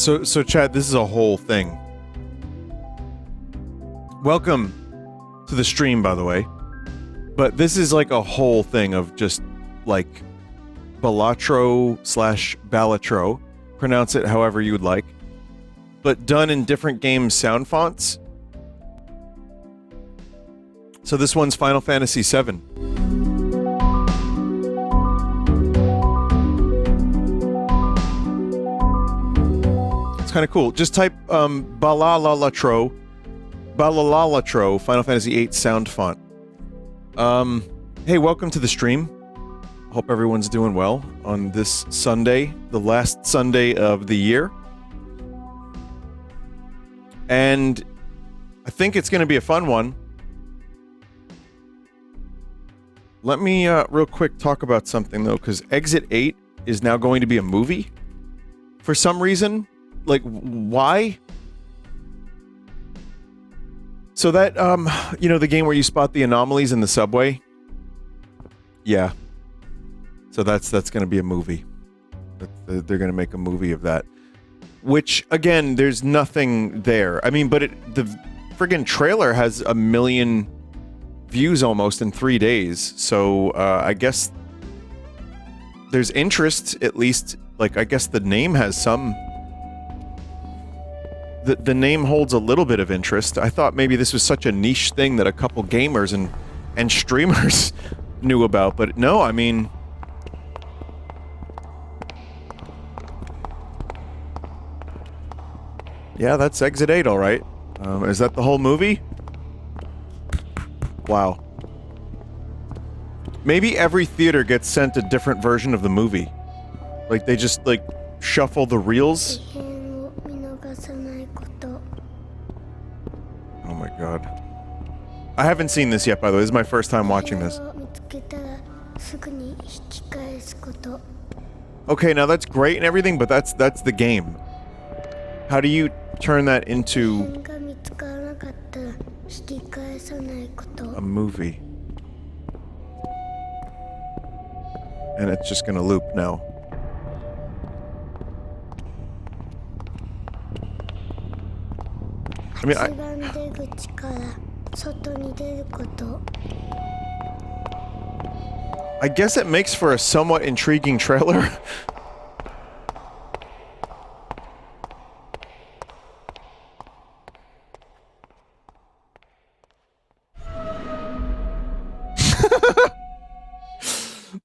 So Chad, this is a whole thing. Welcome to the stream, by the way. But this is like a whole thing of just, like, Balatro/Balatro. Pronounce it however you would like. But done in different games' sound fonts. So this one's Final Fantasy VII. It's kind of cool. Just type Balalalatro Final Fantasy VIII sound font. Hey, welcome to the stream. Hope everyone's doing well on this Sunday, the last Sunday of the year. And I think it's going to be a fun one. Let me real quick talk about something though, because Exit 8 is now going to be a movie for some reason. Like, why? So that, you know, the game where you spot the anomalies in the subway? Yeah. So that's going to be a movie. They're going to make a movie of that. Which, again, there's nothing there. I mean, but the friggin' trailer has 1 million views almost in 3 days. So, I guess there's interest, at least. Like, I guess the name has some... The name holds a little bit of interest. I thought maybe this was such a niche thing that a couple gamers and streamers knew about, but no, I mean... Yeah, that's Exit 8, alright. Is that the whole movie? Wow. Maybe every theater gets sent a different version of the movie. Like, they just, like, shuffle the reels. Oh my god. I haven't seen this yet, by the way. This is my first time watching this. Okay, now that's great and everything, but that's the game. How do you turn that into a movie? And it's just gonna loop now. I mean, I guess it makes for a somewhat intriguing trailer.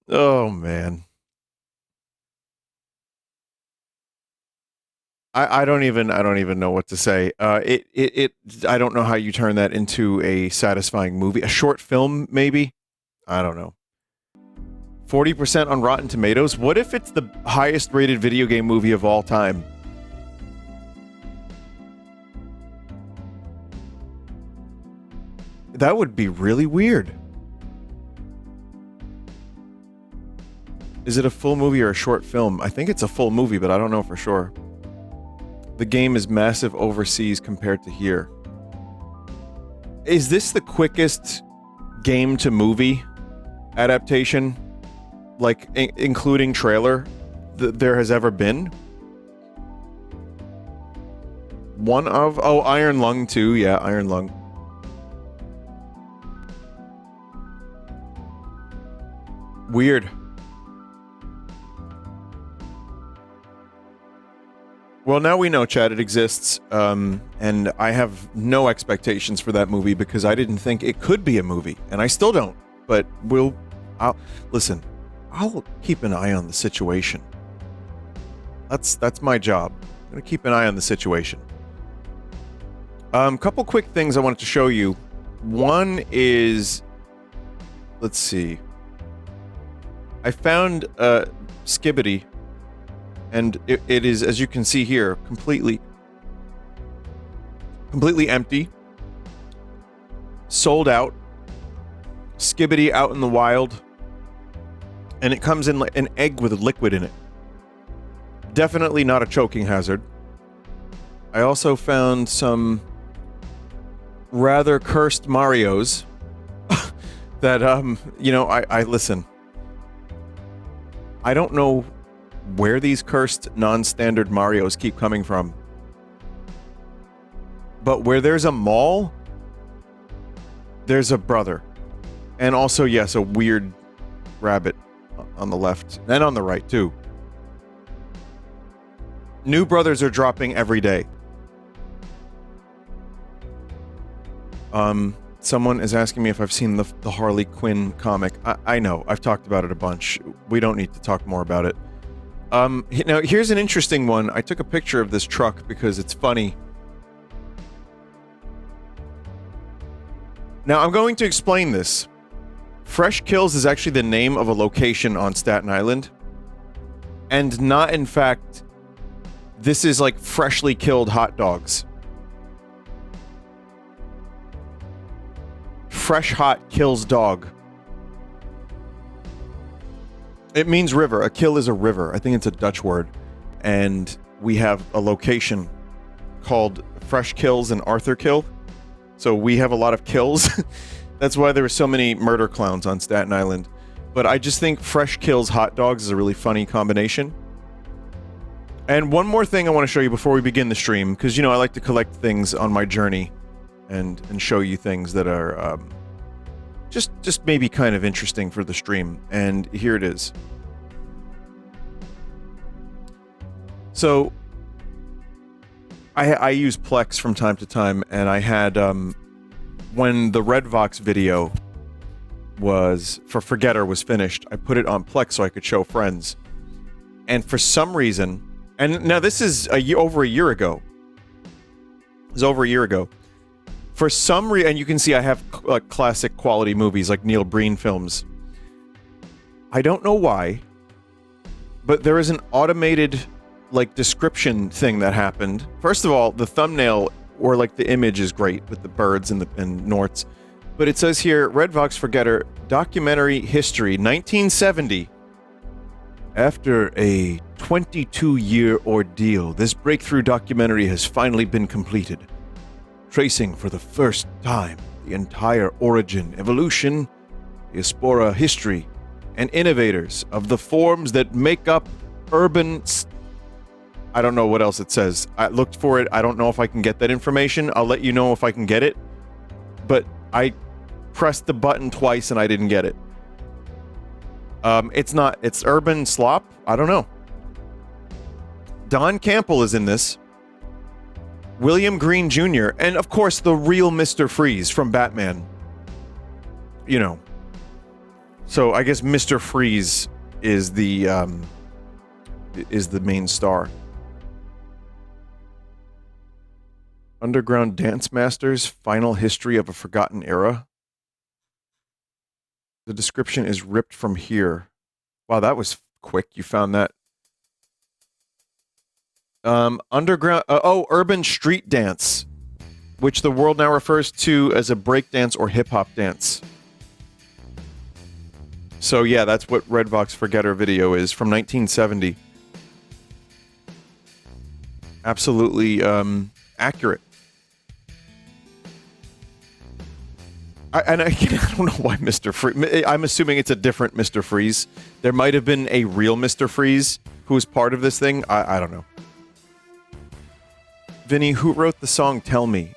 Oh, man. I don't even know what to say. I don't know how you turn that into a satisfying movie. A short film, maybe? I don't know. 40% on Rotten Tomatoes? What if it's the highest rated video game movie of all time? That would be really weird. Is it a full movie or a short film? I think it's a full movie, but I don't know for sure. The game is massive overseas compared to here. Is this the quickest game-to-movie adaptation, like, including trailer, there has ever been? One of... Oh, Iron Lung 2. Yeah, Iron Lung. Weird. Well, now we know, Chad, it exists, and I have no expectations for that movie because I didn't think it could be a movie, and I still don't, but listen, I'll keep an eye on the situation. That's my job. I'm gonna keep an eye on the situation. Couple quick things I wanted to show you. One is, let's see. I found, Skibidi. And it is, as you can see here, completely empty. Sold out. Skibidi out in the wild. And it comes in like an egg with a liquid in it. Definitely not a choking hazard. I also found some rather cursed Marios that, you know, I listen. I don't know where these cursed non-standard Marios keep coming from. But where there's a mall, there's a brother. And also, yes, a weird rabbit on the left. And on the right, too. New brothers are dropping every day. Someone is asking me if I've seen the Harley Quinn comic. I know. I've talked about it a bunch. We don't need to talk more about it. Now, here's an interesting one. I took a picture of this truck because it's funny. Now, I'm going to explain this. Fresh Kills is actually the name of a location on Staten Island. And not, in fact, this is like freshly killed hot dogs. Fresh hot kills dog. It means river. A kill is a river. I think it's a Dutch word. And we have a location called Fresh Kills and Arthur Kill. So we have a lot of kills. That's why there were so many murder clowns on Staten Island. But I just think Fresh Kills hot dogs is a really funny combination. And one more thing I want to show you before we begin the stream, because, you know, I like to collect things on my journey and show you things that are just maybe kind of interesting for the stream. And here it is. So I use Plex from time to time, and I had when the Redvox video was for Forgetter was finished, I put it on Plex so I could show friends. And for some reason, and now this is over a year ago. It was over a year ago. For some reason, and you can see I have classic quality movies like Neil Breen films. I don't know why, but there is an automated description thing that happened. First of all, the thumbnail or the image is great with the birds and Norts, but it says here Redvox Forgetter documentary history 1970. After a 22-year ordeal, this breakthrough documentary has finally been completed, tracing for the first time the entire origin, evolution, diaspora history, and innovators of the forms that make up urban. I don't know what else it says. I looked for it. I don't know if I can get that information. I'll let you know if I can get it. But I pressed the button twice and I didn't get it. It's urban slop. I don't know. Don Campbell is in this. William Green Jr. And of course the real Mr. Freeze from Batman. You know. So I guess Mr. Freeze is the main star. Underground Dance Masters, Final History of a Forgotten Era. The description is ripped from here. Wow, that was quick. You found that. Underground... Urban Street Dance, which the world now refers to as a breakdance or hip-hop dance. So yeah, that's what Redvox Forgetter video is from 1970. Absolutely accurate. I don't know why Mr. Freeze... I'm assuming it's a different Mr. Freeze. There might have been a real Mr. Freeze who was part of this thing. I don't know. Vinny, who wrote the song Tell Me?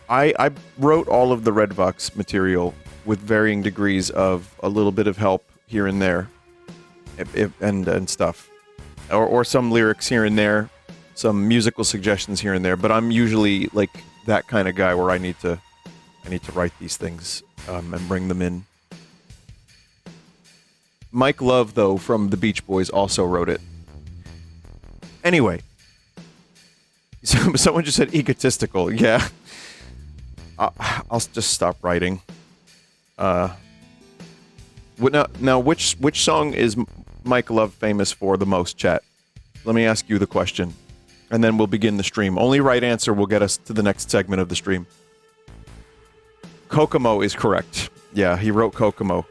I wrote all of the Redvox material with varying degrees of a little bit of help here and there. And stuff. Or some lyrics here and there. Some musical suggestions here and there. But I'm usually that kind of guy where I need to write these things and bring them in. Mike Love, though, from the Beach Boys also wrote it. Anyway. Someone just said egotistical. Yeah. I'll just stop writing. Now, which song is Mike Love famous for the most, chat? Let me ask you the question. And then we'll begin the stream. Only right answer will get us to the next segment of the stream. Kokomo is correct. Yeah, he wrote Kokomo.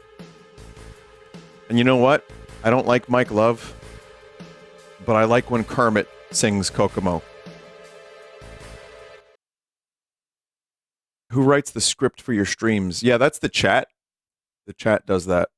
And you know what? I don't like Mike Love, but I like when Kermit sings Kokomo. Who writes the script for your streams? Yeah, that's the chat. The chat does that.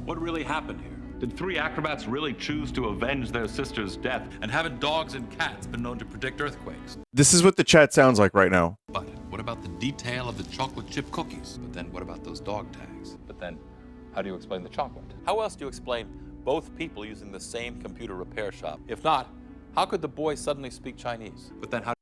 What really happened here? Did 3 acrobats really choose to avenge their sister's death? And haven't dogs and cats been known to predict earthquakes? This is what the chat sounds like right now. But what about the detail of the chocolate chip cookies? But then what about those dog tags? But then, how do you explain the chocolate? How else do you explain both people using the same computer repair shop? If not, how could the boy suddenly speak Chinese? But then how